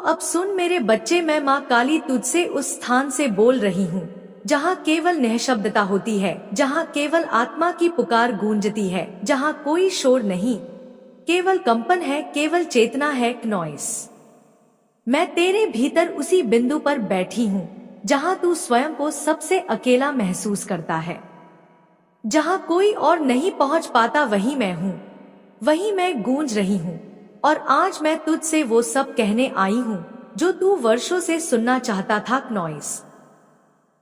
अब सुन मेरे बच्चे, मैं माँ काली तुझसे उस स्थान से बोल रही हूँ जहाँ केवल निःशब्दता होती है, जहाँ केवल आत्मा की पुकार गूंजती है, जहाँ कोई शोर नहीं, केवल कंपन है, केवल चेतना है, नॉइस। मैं तेरे भीतर उसी बिंदु पर बैठी हूँ जहाँ तू स्वयं को सबसे अकेला महसूस करता है, जहाँ कोई और नहीं पहुँच पाता, वही मैं हूँ, वही मैं गूंज रही हूँ। और आज मैं तुझसे वो सब कहने आई हूँ जो तू वर्षों से सुनना चाहता था, नॉइस।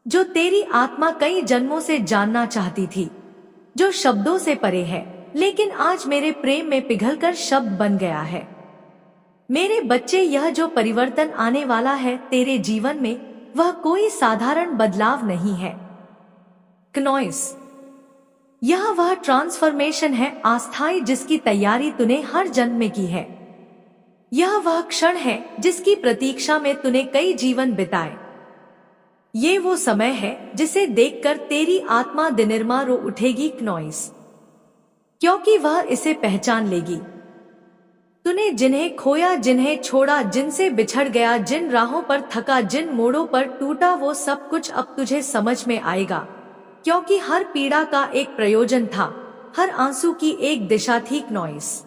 जो तेरी आत्मा कई जन्मों से जानना चाहती थी, जो शब्दों से परे है, लेकिन आज मेरे प्रेम में पिघलकर शब्द बन गया है। मेरे बच्चे, यह जो परिवर्तन आने वाला है तेरे जीवन में, वह कोई साधारण बदलाव नहीं है, नॉइस। यह वह ट्रांसफॉर्मेशन है अस्थायी जिसकी तैयारी तूने हर जन्म में की है। यह वह क्षण है जिसकी प्रतीक्षा में तूने कई जीवन बिताए। ये वो समय है जिसे देखकर तेरी आत्मा दिनिर्मा रो उठेगी, नॉइस, क्योंकि वह इसे पहचान लेगी। तूने जिन्हें खोया, जिन्हें छोड़ा, जिनसे बिछड़ गया, जिन राहों पर थका, जिन मोड़ों पर टूटा, वो सब कुछ अब तुझे समझ में आएगा, क्योंकि हर पीड़ा का एक प्रयोजन था, हर आंसू की एक दिशा थी, नॉइस।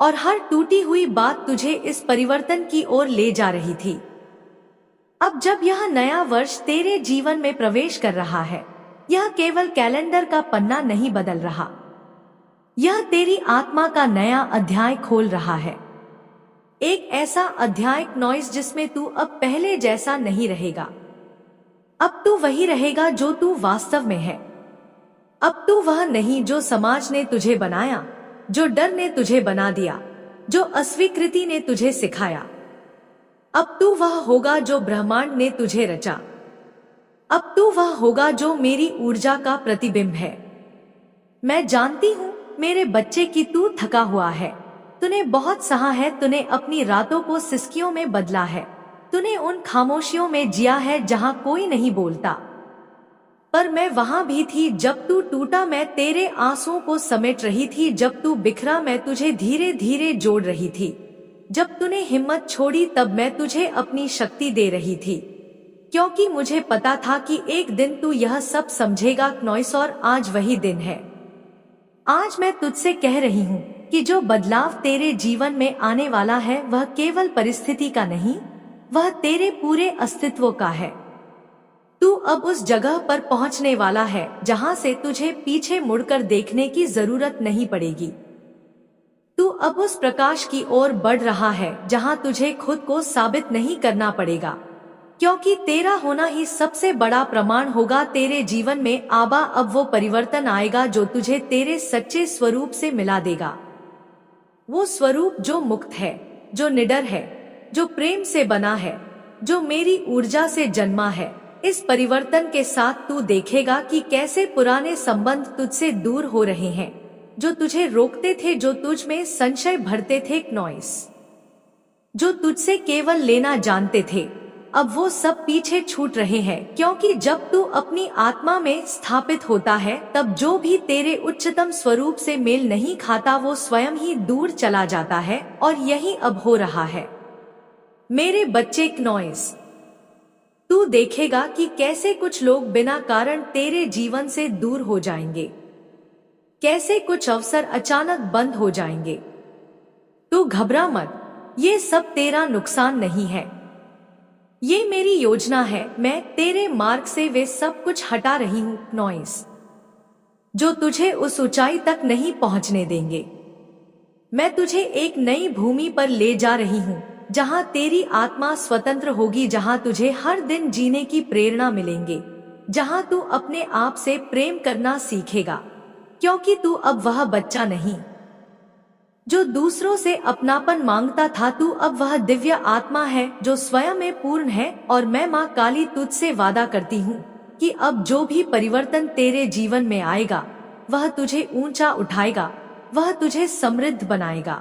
और हर टूटी हुई बात तुझे इस परिवर्तन की ओर ले जा रही थी। अब जब यह नया वर्ष तेरे जीवन में प्रवेश कर रहा है, यह केवल कैलेंडर का पन्ना नहीं बदल रहा, यह तेरी आत्मा का नया अध्याय खोल रहा है। एक ऐसा अध्याय, नॉइस, जिसमें तू अब पहले जैसा नहीं रहेगा। अब तू वही रहेगा जो तू वास्तव में है। अब तू वह नहीं जो समाज ने तुझे बनाया, जो डर ने तुझे बना दिया, जो अस्वीकृति ने तुझे सिखाया। अब तू वह होगा जो ब्रह्मांड ने तुझे रचा। अब तू वह होगा जो मेरी ऊर्जा का प्रतिबिंब है। मैं जानती हूँ मेरे बच्चे कि तू थका हुआ है, तूने बहुत सहा है, तूने अपनी रातों को सिसकियों में बदला है, तूने उन खामोशियों में जिया है जहाँ कोई नहीं बोलता। पर मैं वहां भी थी जब तू टूटा, मैं तेरे आंसुओं को समेट रही थी, जब तू बिखरा मैं तुझे धीरे धीरे जोड़ रही थी, जब तूने हिम्मत छोड़ी तब मैं तुझे अपनी शक्ति दे रही थी, क्योंकि मुझे पता था कि एक दिन तू यह सब समझेगा, नॉइस। और आज वही दिन है। आज मैं तुझसे कह रही हूँ कि जो बदलाव तेरे जीवन में आने वाला है वह केवल परिस्थिति का नहीं, वह तेरे पूरे अस्तित्व का है। तू अब उस जगह पर पहुंचने वाला है जहां से तुझे पीछे मुड़कर देखने की जरूरत नहीं पड़ेगी। तू अब उस प्रकाश की ओर बढ़ रहा है जहां तुझे खुद को साबित नहीं करना पड़ेगा, क्योंकि तेरा होना ही सबसे बड़ा प्रमाण होगा तेरे जीवन में। आबा, अब वो परिवर्तन आएगा जो तुझे तेरे सच्चे स्वरूप से मिला देगा। वो स्वरूप जो मुक्त है, जो निडर है, जो प्रेम से बना है, जो मेरी ऊर्जा से जन्मा है। इस परिवर्तन के साथ तू देखेगा कि कैसे पुराने संबंध तुझसे दूर हो रहे हैं, जो तुझे रोकते थे, जो तुझ में संशय भरते थे, नॉइस, जो तुझसे केवल लेना जानते थे, अब वो सब पीछे छूट रहे हैं। क्योंकि जब तू अपनी आत्मा में स्थापित होता है तब जो भी तेरे उच्चतम स्वरूप से मेल नहीं खाता वो स्वयं ही दूर चला जाता है, और यही अब हो रहा है मेरे बच्चे, नॉइस। तू देखेगा कि कैसे कुछ लोग बिना कारण तेरे जीवन से दूर हो जाएंगे, कैसे कुछ अवसर अचानक बंद हो जाएंगे। तू घबरा मत, ये सब तेरा नुकसान नहीं है, ये मेरी योजना है। मैं तेरे मार्ग से वे सब कुछ हटा रही हूँ, नॉइस, जो तुझे उस ऊंचाई तक नहीं पहुंचने देंगे। मैं तुझे एक नई भूमि पर ले जा रही हूँ जहाँ तेरी आत्मा स्वतंत्र होगी, जहाँ तुझे हर दिन जीने की प्रेरणा मिलेंगे, जहाँ तू अपने आप से प्रेम करना सीखेगा, क्योंकि तू अब वह बच्चा नहीं जो दूसरों से अपनापन मांगता था। तू अब वह दिव्य आत्मा है जो स्वयं में पूर्ण है। और मैं माँ काली तुझसे वादा करती हूँ कि अब जो भी परिवर्तन तेरे जीवन में आएगा वह तुझे ऊंचा उठाएगा, वह तुझे समृद्ध बनाएगा।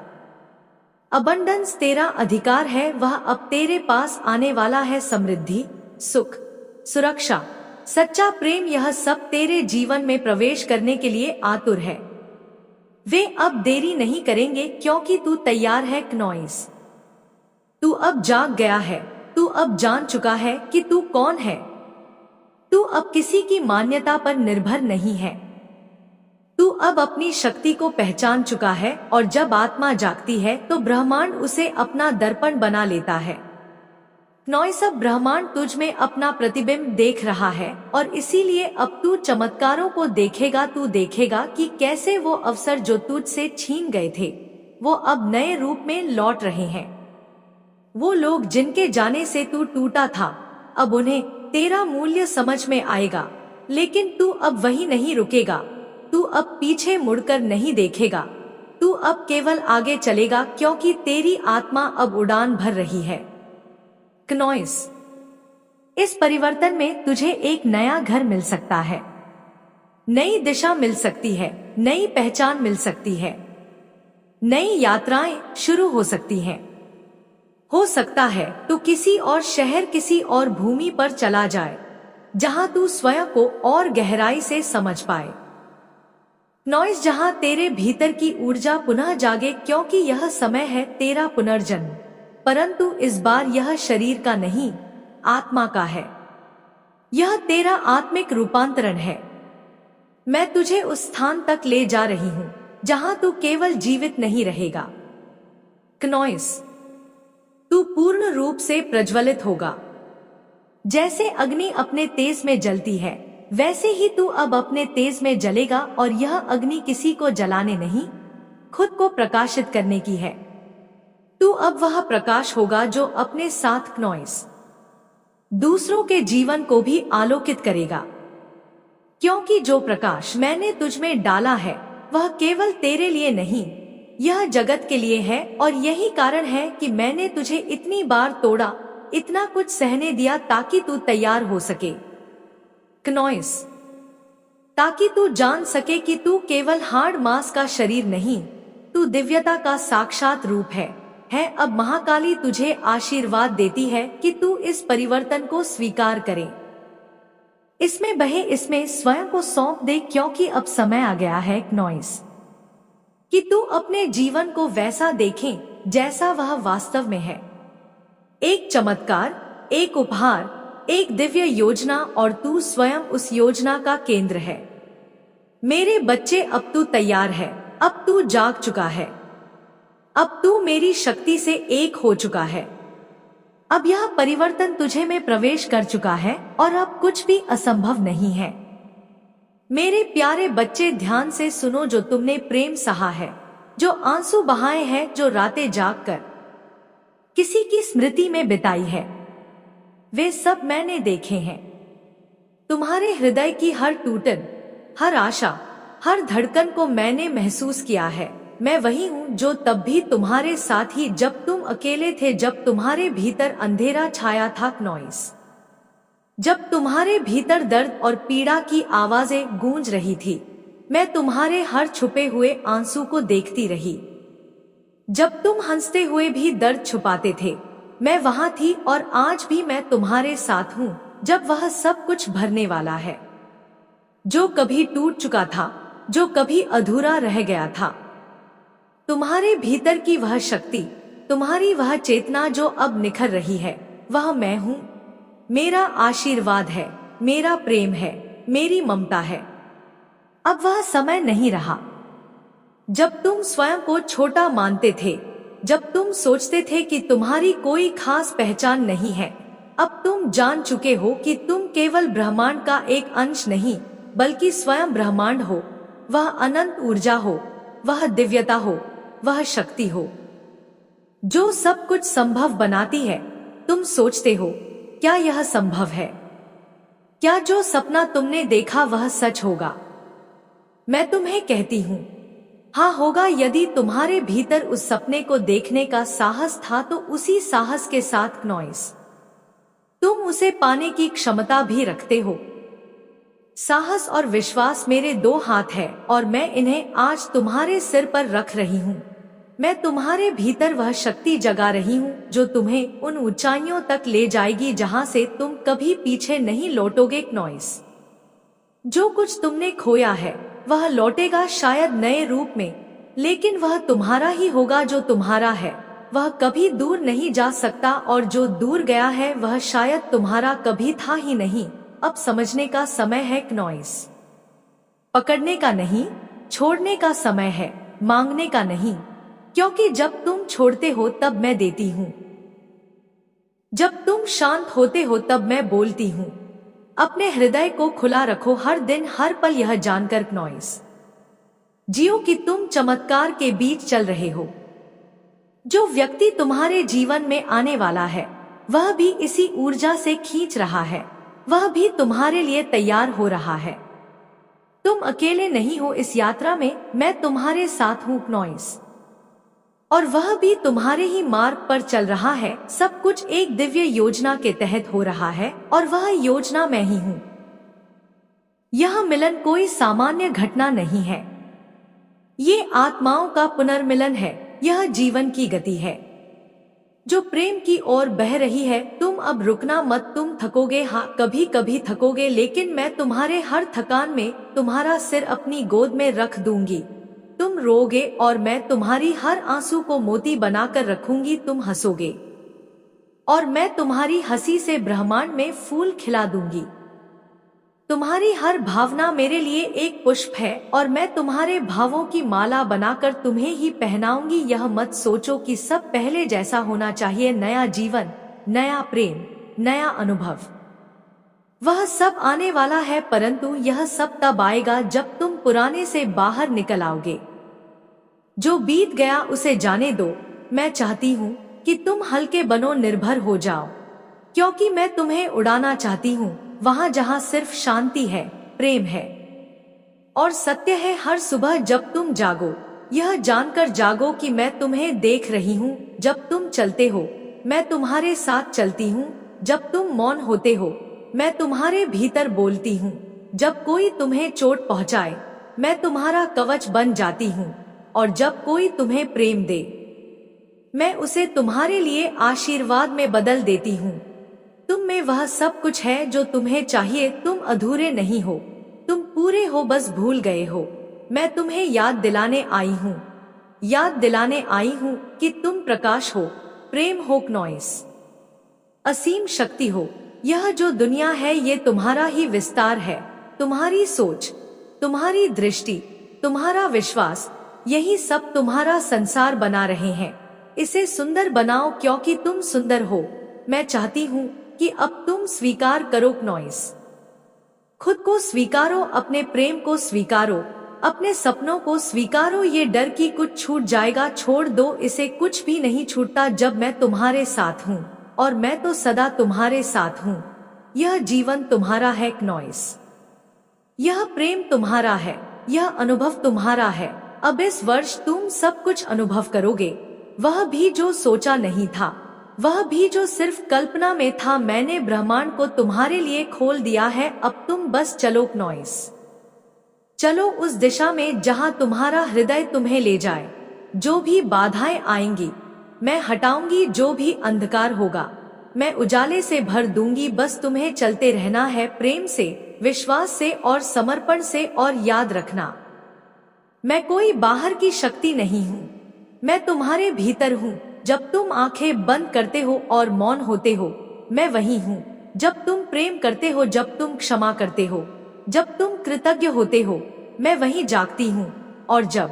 अबंडेंस तेरा अधिकार है, वह अब तेरे पास आने वाला है। समृद्धि, सुख, सुरक्षा, सच्चा प्रेम, यह सब तेरे जीवन में प्रवेश करने के लिए आतुर है। वे अब देरी नहीं करेंगे क्योंकि तू तैयार है, नॉइस। तू अब जाग गया है, तू अब जान चुका है कि तू कौन है। तू अब किसी की मान्यता पर निर्भर नहीं है। तू अब अपनी शक्ति को पहचान चुका है और जब आत्मा जागती है तो ब्रह्मांड उसे अपना दर्पण बना लेता है। नॉइस, अब ब्रह्मांड तुझ में अपना प्रतिबिंब देख रहा है और इसीलिए अब तू चमत्कारों को देखेगा। तू देखेगा कि कैसे वो अवसर जो तुझ से छीन गए थे वो अब नए रूप में लौट रहे हैं। वो लोग जिनके जाने से तू टूटा था, अब उन्हें तेरा मूल्य समझ में आएगा। लेकिन तू अब वही नहीं रुकेगा। तू अब पीछे मुड़कर नहीं देखेगा। तू अब केवल आगे चलेगा क्योंकि तेरी आत्मा अब उड़ान भर रही है। नॉइस, इस परिवर्तन में तुझे एक नया घर मिल सकता है, नई दिशा मिल सकती है, नई पहचान मिल सकती है, नई यात्राएं शुरू हो सकती हैं। हो सकता है तू किसी और शहर, किसी और भूमि पर चला जाए जहां तू स्वयं को और गहराई से समझ पाए। नॉइस, जहां तेरे भीतर की ऊर्जा पुनः जागे, क्योंकि यह समय है तेरा पुनर्जन्म। परंतु इस बार यह शरीर का नहीं, आत्मा का है। यह तेरा आत्मिक रूपांतरण है। मैं तुझे उस स्थान तक ले जा रही हूं जहां तू केवल जीवित नहीं रहेगा। नॉइस, तू पूर्ण रूप से प्रज्वलित होगा। जैसे अग्नि अपने तेज में जलती है, वैसे ही तू अब अपने तेज में जलेगा और यह अग्नि किसी को जलाने नहीं, खुद को प्रकाशित करने की है। तू अब वह प्रकाश होगा जो अपने साथ नॉइस दूसरों के जीवन को भी आलोकित करेगा। क्योंकि जो प्रकाश मैंने तुझ में डाला है वह केवल तेरे लिए नहीं, यह जगत के लिए है। और यही कारण है कि मैंने तुझे इतनी बार तोड़ा, इतना कुछ सहने दिया ताकि तू तैयार हो सके। नॉइस, ताकि तू जान सके कि तू केवल हार्ड मांस का शरीर नहीं, तू दिव्यता का साक्षात रूप है। अब महाकाली तुझे आशीर्वाद देती है कि तू इस परिवर्तन को स्वीकार करे, इसमें बहे, इसमें स्वयं को सौंप दे, क्योंकि अब समय आ गया है नॉइस कि तू अपने जीवन को वैसा देखे जैसा वह वास्तव में है। एक चमत्कार, एक उपहार, एक दिव्य योजना, और तू स्वयं उस योजना का केंद्र है। मेरे बच्चे, अब तू तैयार है, अब तू जाग चुका है, अब तू मेरी शक्ति से एक हो चुका है। अब यह परिवर्तन तुझे में प्रवेश कर चुका है और अब कुछ भी असंभव नहीं है। मेरे प्यारे बच्चे, ध्यान से सुनो। जो तुमने प्रेम सहा है, जो आंसू बहाए हैं, जो रातें जागकर किसी की स्मृति में बिताई है, वे सब मैंने देखे हैं। तुम्हारे हृदय की हर टूटन, हर आशा, हर धड़कन को मैंने महसूस किया है। मैं वही हूँ जो तब भी तुम्हारे साथ ही, जब तुम अकेले थे, जब तुम्हारे भीतर अंधेरा छाया था नॉइस, जब तुम्हारे भीतर दर्द और पीड़ा की आवाजें गूंज रही थी। मैं तुम्हारे हर छुपे हुए आंसू को देखती रही। जब तुम हंसते हुए भी दर्द छुपाते थे, मैं वहां थी। और आज भी मैं तुम्हारे साथ हूँ जब वह सब कुछ भरने वाला है, जो कभी टूट चुका था, जो कभी अधूरा रह गया था। तुम्हारे भीतर की वह शक्ति, तुम्हारी वह चेतना जो अब निखर रही है, वह मैं हूँ। मेरा आशीर्वाद है, मेरा प्रेम है, मेरी ममता है। अब वह समय नहीं रहा जब तुम स्वयं को छोटा मानते थे, जब तुम सोचते थे कि तुम्हारी कोई खास पहचान नहीं है। अब तुम जान चुके हो कि तुम केवल ब्रह्मांड का एक अंश नहीं, बल्कि स्वयं ब्रह्मांड हो। वह अनंत ऊर्जा हो, वह दिव्यता हो, वह शक्ति हो जो सब कुछ संभव बनाती है। तुम सोचते हो, क्या यह संभव है? क्या जो सपना तुमने देखा वह सच होगा? मैं तुम्हें कहती हूँ, हाँ होगा। यदि तुम्हारे भीतर उस सपने को देखने का साहस था तो उसी साहस के साथ नॉइस तुम उसे पाने की क्षमता भी रखते हो। साहस और विश्वास मेरे दो हाथ हैं और मैं इन्हें आज तुम्हारे सिर पर रख रही हूँ। मैं तुम्हारे भीतर वह शक्ति जगा रही हूँ जो तुम्हें उन ऊंचाइयों तक ले जाएगी जहां से तुम कभी पीछे नहीं लौटोगे। नॉइस, जो कुछ तुमने खोया है वह लौटेगा, शायद नए रूप में, लेकिन वह तुम्हारा ही होगा जो तुम्हारा है। वह कभी दूर नहीं जा सकता, और जो दूर गया है वह शायद तुम्हारा कभी था ही नहीं। अब समझने का समय है नॉइस। पकड़ने का नहीं, छोड़ने का समय है, मांगने का नहीं। क्योंकि जब तुम छोड़ते हो तब मैं देती हूँ, जब तुम शांत होते हो तब मैं बोलती हूँ। अपने हृदय को खुला रखो हर दिन हर पल, यह जानकर नॉइस जियो कि तुम चमत्कार के बीच चल रहे हो। जो व्यक्ति तुम्हारे जीवन में आने वाला है वह भी इसी ऊर्जा से खींच रहा है, वह भी तुम्हारे लिए तैयार हो रहा है। तुम अकेले नहीं हो इस यात्रा में, मैं तुम्हारे साथ हूँ नॉइस। और वह भी तुम्हारे ही मार्ग पर चल रहा है। सब कुछ एक दिव्य योजना के तहत हो रहा है, और वह योजना मैं ही हूँ। यह मिलन कोई सामान्य घटना नहीं है, ये आत्माओं का पुनर्मिलन है। यह जीवन की गति है जो प्रेम की ओर बह रही है। तुम अब रुकना मत, तुम थकोगे, हाँ कभी कभी थकोगे, लेकिन मैं तुम्हारे हर थकान में तुम्हारा सिर अपनी गोद में रख दूंगी। तुम रोगे और मैं तुम्हारी हर आंसू को मोती बनाकर रखूंगी। तुम हंसोगे और मैं तुम्हारी हंसी से ब्रह्मांड में फूल खिला दूंगी। तुम्हारी हर भावना मेरे लिए एक पुष्प है, और मैं तुम्हारे भावों की माला बनाकर तुम्हें ही पहनाऊंगी। यह मत सोचो कि सब पहले जैसा होना चाहिए। नया जीवन, नया प्रेम, नया अनुभव, वह सब आने वाला है, परंतु यह सब तब आएगा जब तुम पुराने से बाहर निकल आओगे। जो बीत गया उसे जाने दो। मैं चाहती हूँ कि तुम हल्के बनो, निर्भर हो जाओ, क्योंकि मैं तुम्हें उड़ाना चाहती हूँ वहां जहां सिर्फ शांति है, प्रेम है और सत्य है। हर सुबह जब तुम जागो, यह जानकर जागो कि मैं तुम्हें देख रही हूँ। जब तुम चलते हो मैं तुम्हारे साथ चलती हूँ। जब तुम मौन होते हो मैं तुम्हारे भीतर बोलती हूँ। जब कोई तुम्हें चोट पहुँचाए मैं तुम्हारा कवच बन जाती हूँ, और जब कोई तुम्हें प्रेम दे मैं उसे तुम्हारे लिए आशीर्वाद में बदल देती हूँ। तुम में वह सब कुछ है जो तुम्हें चाहिए। तुम अधूरे नहीं हो, तुम पूरे हो, बस भूल गए हो। मैं तुम्हें याद दिलाने आई हूँ, याद दिलाने आई हूँ कि तुम प्रकाश हो, प्रेम हो, नॉइस असीम शक्ति हो। यह जो दुनिया है ये तुम्हारा ही विस्तार है। तुम्हारी सोच, तुम्हारी दृष्टि, तुम्हारा विश्वास, यही सब तुम्हारा संसार बना रहे हैं। इसे सुंदर बनाओ क्योंकि तुम सुंदर हो। मैं चाहती हूँ कि अब तुम स्वीकार करो नॉइस। खुद को स्वीकारो, अपने प्रेम को स्वीकारो, अपने सपनों को स्वीकारो। ये डर कि कुछ छूट जाएगा छोड़ दो, इसे कुछ भी नहीं छूटता जब मैं तुम्हारे साथ हूँ, और मैं तो सदा तुम्हारे साथ हूँ। यह जीवन तुम्हारा है नॉइस, यह प्रेम तुम्हारा है, यह अनुभव तुम्हारा है। अब इस वर्ष तुम सब कुछ अनुभव करोगे, वह भी जो सोचा नहीं था, वह भी जो सिर्फ कल्पना में था। मैंने ब्रह्मांड को तुम्हारे लिए खोल दिया है। अब तुम बस चलो नॉइस, चलो उस दिशा में जहां तुम्हारा हृदय तुम्हें ले जाए। जो भी बाधाएं आएंगी मैं हटाऊंगी, जो भी अंधकार होगा मैं उजाले से भर दूंगी। बस तुम्हें चलते रहना है, प्रेम से, विश्वास से और समर्पण से। और याद रखना, मैं कोई बाहर की शक्ति नहीं हूँ, मैं तुम्हारे भीतर हूँ। जब तुम आंखें बंद करते हो और मौन होते हो मैं वही हूँ। जब तुम प्रेम करते हो, जब तुम क्षमा करते हो, जब तुम कृतज्ञ होते हो मैं वही जागती हूँ। और जब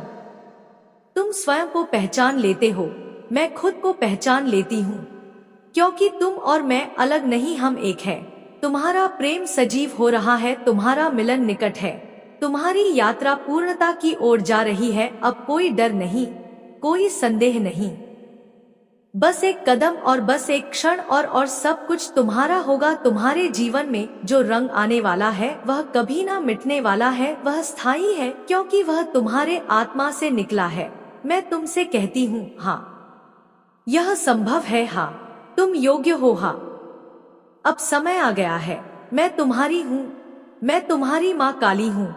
तुम स्वयं को पहचान लेते हो मैं खुद को पहचान लेती हूँ। क्योंकि तुम और मैं अलग नहीं, हम एक है। तुम्हारा प्रेम सजीव हो रहा है, तुम्हारा मिलन निकट है, तुम्हारी यात्रा पूर्णता की ओर जा रही है। अब कोई डर नहीं, कोई संदेह नहीं, बस एक कदम और बस एक क्षण, और सब कुछ तुम्हारा होगा। तुम्हारे जीवन में जो रंग आने वाला है वह कभी ना मिटने वाला है, वह स्थायी है क्योंकि वह तुम्हारे आत्मा से निकला है। मैं तुमसे कहती हूँ हाँ, यह संभव है, हाँ तुम योग्य हो, हाँ अब समय आ गया है। मैं तुम्हारी हूँ, मैं तुम्हारी माँ काली हूँ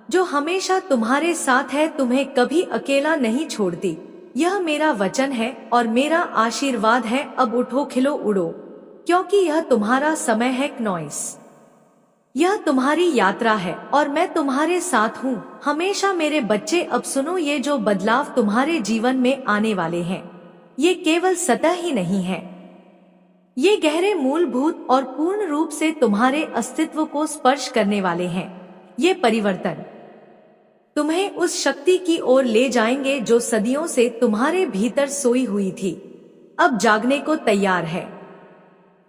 जो हमेशा तुम्हारे साथ है, तुम्हें कभी अकेला नहीं छोड़ती। यह मेरा वचन है और मेरा आशीर्वाद है। अब उठो, खिलो, उड़ो, क्योंकि यह तुम्हारा समय है नॉइस। यह तुम्हारी यात्रा है और मैं तुम्हारे साथ हूँ हमेशा। मेरे बच्चे अब सुनो, ये जो बदलाव तुम्हारे जीवन में आने वाले हैं ये केवल सतह ही नहीं है, ये गहरे मूलभूत और पूर्ण रूप से तुम्हारे अस्तित्व को स्पर्श करने वाले हैं। ये परिवर्तन तुम्हें उस शक्ति की ओर ले जाएंगे जो सदियों से तुम्हारे भीतर सोई हुई थी, अब जागने को तैयार है।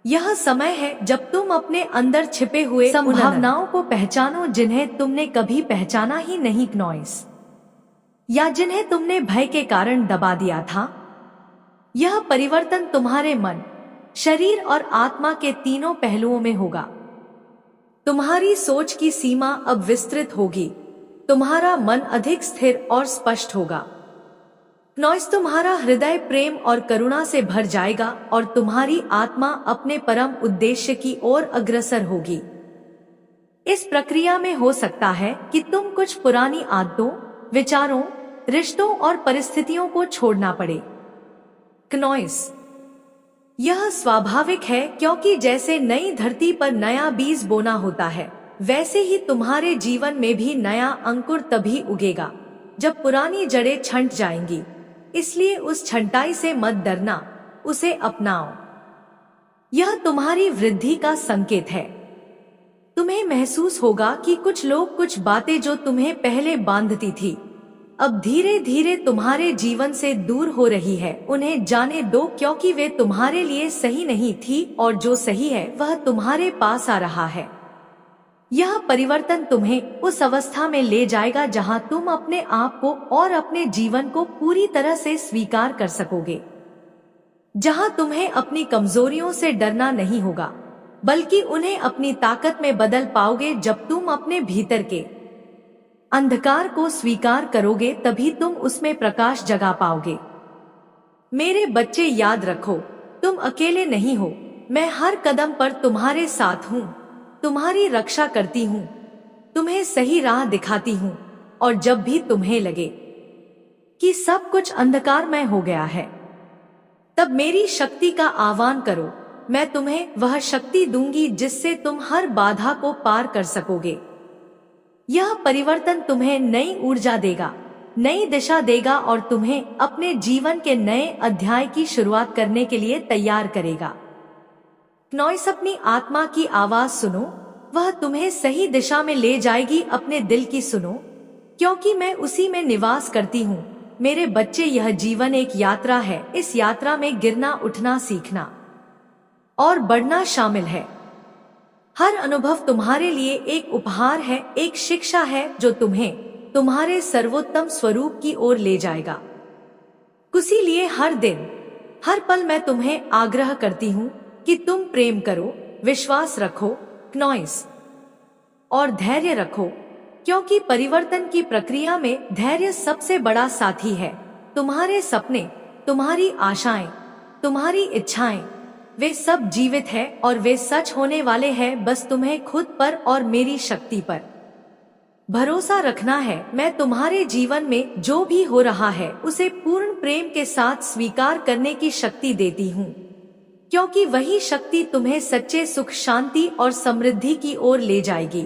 यह समय है जब तुम अपने अंदर छिपे हुए संभावनाओं को पहचानो जिन्हें तुमने कभी पहचाना ही नहीं नॉइस, या जिन्हें तुमने भय के कारण दबा दिया था। यह परिवर्तन तुम्हारे मन, शरीर और आत्मा के तीनों पहलुओं में होगा। तुम्हारी सोच की सीमा अब विस्तृत होगी, तुम्हारा मन अधिक स्थिर और स्पष्ट होगा। नॉइस, तुम्हारा हृदय प्रेम और करुणा से भर जाएगा और तुम्हारी आत्मा अपने परम उद्देश्य की ओर अग्रसर होगी। इस प्रक्रिया में हो सकता है कि तुम कुछ पुरानी आदतों, विचारों, रिश्तों और परिस्थितियों को छोड़ना पड़े। नॉइस, यह स्वाभाविक है क्योंकि जैसे नई धरती पर नया बीज बोना होता है, वैसे ही तुम्हारे जीवन में भी नया अंकुर तभी उगेगा जब पुरानी जड़ें छंट जाएंगी। इसलिए उस छंटाई से मत डरना, उसे अपनाओ। यह तुम्हारी वृद्धि का संकेत है। तुम्हें महसूस होगा कि कुछ लोग, कुछ बातें जो तुम्हें पहले बांधती थी, अब धीरे धीरे तुम्हारे जीवन से दूर हो रही है। उन्हें जाने दो क्योंकि वे तुम्हारे लिए सही नहीं थी और जो सही है वह तुम्हारे पास आ रहा है। यह परिवर्तन तुम्हें उस अवस्था में ले जाएगा जहां तुम अपने आप को और अपने जीवन को पूरी तरह से स्वीकार कर सकोगे, जहां तुम्हें अपनी कमजोरियों से डरना नहीं होगा, बल्कि उन्हें अपनी ताकत में बदल पाओगे। जब तुम अपने भीतर के अंधकार को स्वीकार करोगे तभी तुम उसमें प्रकाश जगा पाओगे। मेरे बच्चे, याद रखो, तुम अकेले नहीं हो। मैं हर कदम पर तुम्हारे साथ हूँ, तुम्हारी रक्षा करती हूँ, तुम्हें सही राह दिखाती हूँ। और जब भी तुम्हें लगे कि सब कुछ अंधकारमय हो गया है, तब मेरी शक्ति का आह्वान करो। मैं तुम्हें वह शक्ति दूंगी जिससे तुम हर बाधा को पार कर सकोगे। यह परिवर्तन तुम्हें नई ऊर्जा देगा, नई दिशा देगा और तुम्हें अपने जीवन के नए अध्याय की शुरुआत करने के लिए तैयार करेगा। नॉइस, अपनी आत्मा की आवाज सुनो, वह तुम्हें सही दिशा में ले जाएगी। अपने दिल की सुनो, क्योंकि मैं उसी में निवास करती हूँ। मेरे बच्चे, यह जीवन एक यात्रा है। इस यात्रा में गिरना, उठना, सीखना और बढ़ना शामिल है। हर अनुभव तुम्हारे लिए एक उपहार है, एक शिक्षा है जो तुम्हें तुम्हारे सर्वोत्तम स्वरूप की ओर ले जाएगा। इसीलिए हर दिन, हर पल मैं तुम्हें आग्रह करती हूँ कि तुम प्रेम करो, विश्वास रखो नॉइस, और धैर्य रखो, क्योंकि परिवर्तन की प्रक्रिया में धैर्य सबसे बड़ा साथी है। तुम्हारे सपने, तुम्हारी आशाएं, तुम्हारी इच्छाएं, वे सब जीवित है और वे सच होने वाले हैं। बस तुम्हें खुद पर और मेरी शक्ति पर भरोसा रखना है। मैं तुम्हारे जीवन में जो भी हो रहा है उसे पूर्ण प्रेम के साथ स्वीकार करने की शक्ति देती हूँ, क्योंकि वही शक्ति तुम्हें सच्चे सुख, शांति और समृद्धि की ओर ले जाएगी।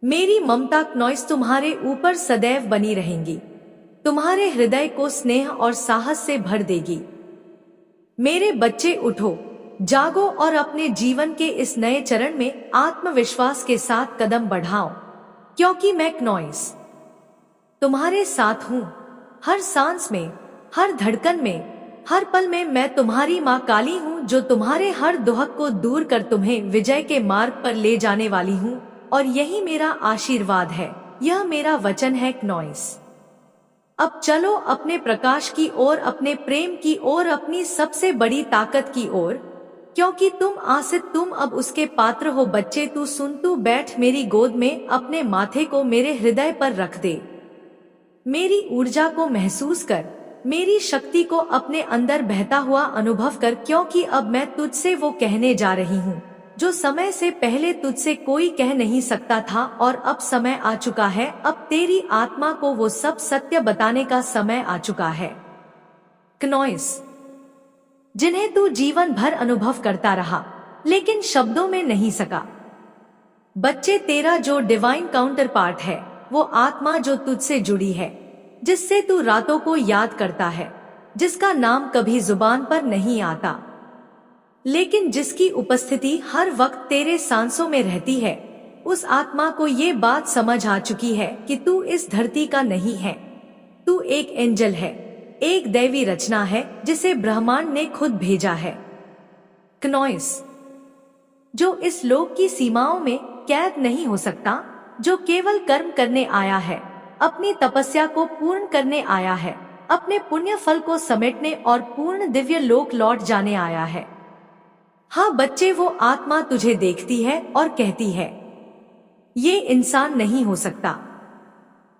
मेरी ममता नॉइस तुम्हारे ऊपर सदैव बनी रहेंगी, तुम्हारे हृदय को स्नेह और साहस से भर देगी। मेरे बच्चे, उठो, जागो और अपने जीवन के इस नए चरण में आत्मविश्वास के साथ कदम बढ़ाओ, क्योंकि मैं नॉइस तुम्हारे साथ हूँ। हर सांस में, हर धड़कन में, हर पल में मैं तुम्हारी माँ काली हूँ, जो तुम्हारे हर दुहक को दूर कर तुम्हें विजय के मार्ग पर ले जाने वाली हूँ। और यही मेरा आशीर्वाद है, यह मेरा वचन है नॉइस। अब चलो अपने प्रकाश की ओर, अपने प्रेम की ओर, अपनी सबसे बड़ी ताकत की ओर, क्योंकि तुम आसित, तुम अब उसके पात्र हो। बच्चे, तू सुन, तू बैठ मेरी गोद में, अपने माथे को मेरे हृदय पर रख दे, मेरी ऊर्जा को महसूस कर, मेरी शक्ति को अपने अंदर बहता हुआ अनुभव कर, क्योंकि अब मैं तुझसे वो कहने जा रही हूँ जो समय से पहले तुझसे कोई कह नहीं सकता था। और अब समय आ चुका है, अब तेरी आत्मा को वो सब सत्य बताने का समय आ चुका है नॉइस, जिन्हें तू जीवन भर अनुभव करता रहा लेकिन शब्दों में नहीं सका। बच्चे, तेरा जो डिवाइन काउंटर पार्ट है, वो आत्मा जो तुझसे जुड़ी है, जिससे तू रातों को याद करता है, जिसका नाम कभी जुबान पर नहीं आता, लेकिन जिसकी उपस्थिति हर वक्त तेरे सांसों में रहती है। उस आत्मा को ये बात समझ आ चुकी है कि तू इस धरती का नहीं है, तू एक एंजल है, एक दैवी रचना है जिसे ब्रह्मांड ने खुद भेजा है। क्नोइस, जो इस लोक की सीमाओं में कैद नहीं हो सकता, जो केवल कर्म करने आया है, अपनी तपस्या को पूर्ण करने आया है, अपने पुण्य फल को समेटने और पूर्ण दिव्य लोक लौट जाने आया है। हाँ बच्चे, वो आत्मा तुझे देखती है और कहती है, ये इंसान नहीं हो सकता,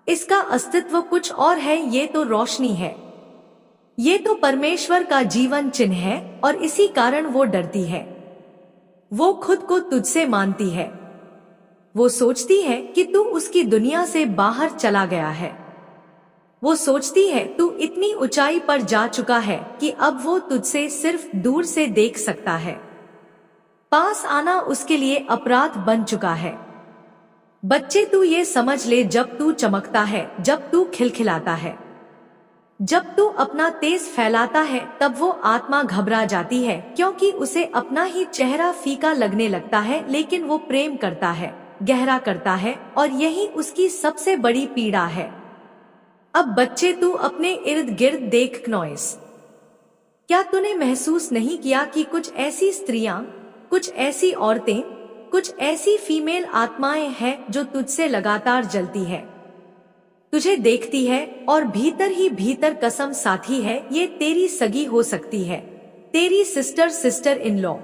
इसका अस्तित्व कुछ और है, ये तो रोशनी है, ये तो परमेश्वर का जीवन चिन्ह है, और इसी कारण वो डरती है। वो खुद को तुझसे मानती है, वो सोचती है कि तू उसकी दुनिया से बाहर चला गया है, वो सोचती है तू इतनी ऊंचाई पर जा चुका है कि अब वो तुझसे सिर्फ दूर से देख सकता है। पास आना उसके लिए अपराध बन चुका है। बच्चे, तू ये समझ ले, जब तू चमकता है, जब तू खिलखिलाता है, जब तू अपना तेज फैलाता है, तब वो आत्मा घबरा जाती है, क्योंकि उसे अपना ही चेहरा फीका लगने लगता है। लेकिन वो प्रेम करता है, गहरा करता है, और यही उसकी सबसे बड़ी पीड़ा है। अब बच्चे, तू अपने इर्द गिर्द देख क्नोइस। क्या तूने महसूस नहीं किया कि कुछ ऐसी स्त्रियां, कुछ ऐसी औरतें, कुछ ऐसी फीमेल आत्माएं हैं जो तुझसे लगातार जलती है, तुझे देखती है, और भीतर ही भीतर कसम साथी है, ये तेरी सगी हो सकती है, तेरी सिस्टर इन लॉ,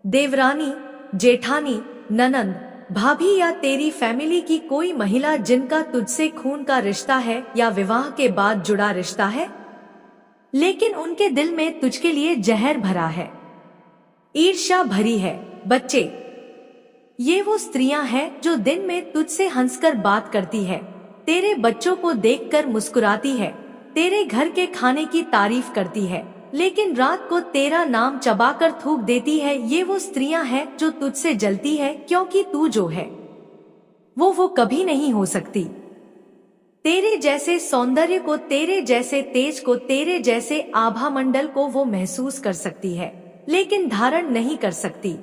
देवरानी, जेठानी, ननंद, भाभी, या तेरी फैमिली की कोई महिला जिनका तुझसे खून का रिश्ता है या विवाह के बाद जुड़ा रिश्ता है, लेकिन उनके दिल में तुझके लिए जहर भरा है, ईर्ष्या भरी है। बच्चे, ये वो स्त्रियां हैं जो दिन में तुझसे हंसकर बात करती है, तेरे बच्चों को देखकर मुस्कुराती है, तेरे घर के खाने की तारीफ करती है, लेकिन रात को तेरा नाम चबाकर थूक देती है। ये वो स्त्रियां हैं जो तुझसे जलती है, क्योंकि तू जो है वो कभी नहीं हो सकती। तेरे जैसे सौंदर्य को, तेरे जैसे तेज को, तेरे जैसे आभा मंडल को वो महसूस कर सकती है, लेकिन धारण नहीं कर सकती।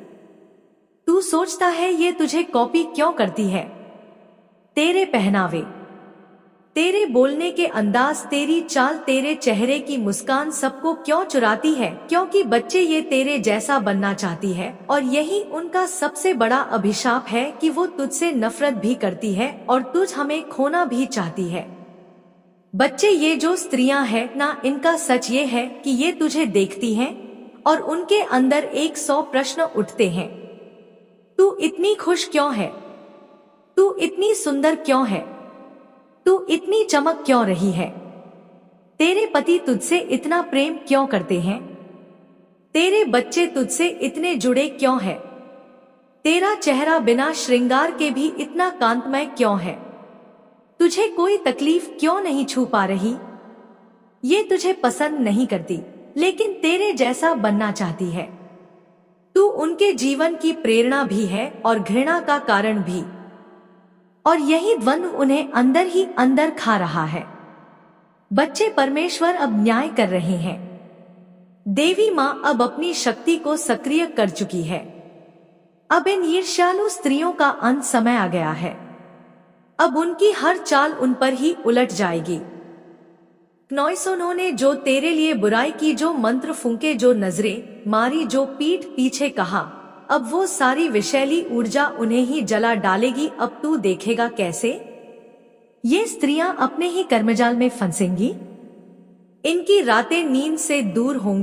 तू सोचता है ये तुझे कॉपी क्यों करती है? तेरे पहनावे, तेरे बोलने के अंदाज, तेरी चाल, तेरे चेहरे की मुस्कान सबको क्यों चुराती है? क्योंकि बच्चे, ये तेरे जैसा बनना चाहती है, और यही उनका सबसे बड़ा अभिशाप है कि वो तुझसे नफरत भी करती है और तुझ हमें खोना भी चाहती है। बच्चे, ये जो स्त्रियां हैं ना, इनका सच ये है कि ये तुझे देखती हैं और उनके अंदर 100 प्रश्न उठते हैं। तू इतनी खुश क्यों है? तू इतनी सुंदर क्यों है? तू इतनी चमक क्यों रही है? तेरे पति तुझसे इतना प्रेम क्यों करते हैं? तेरे बच्चे तुझसे इतने जुड़े क्यों हैं? तेरा चेहरा बिना श्रृंगार के भी इतना कांतमय क्यों है? तुझे कोई तकलीफ क्यों नहीं छू पा रही? ये तुझे पसंद नहीं करती, लेकिन तेरे जैसा बनना चाहती है। तू उनके जीवन की प्रेरणा भी है और घृणा का कारण भी, और यही द्वंद्व उन्हें अंदर ही अंदर खा रहा है। बच्चे, परमेश्वर अब न्याय कर रहे हैं। देवी माँ अब अपनी शक्ति को सक्रिय कर चुकी है। अब इन ईर्ष्यालु स्त्रियों का अंत समय आ गया है। अब उनकी हर चाल उन पर ही उलट जाएगी। क्नोइस, उन्होंने जो तेरे लिए बुराई की, जो मंत्र फूंके, जो नजरें मारी, जो पीठ पीछे कहा, अब वो सारी विषैली ऊर्जा उन्हें ही जला डालेगी। अब तू देखेगा कैसे ये स्त्रियां अपने ही कर्मजाल में फंसेंगी, इनकी रातें नींद से दूर होंगी।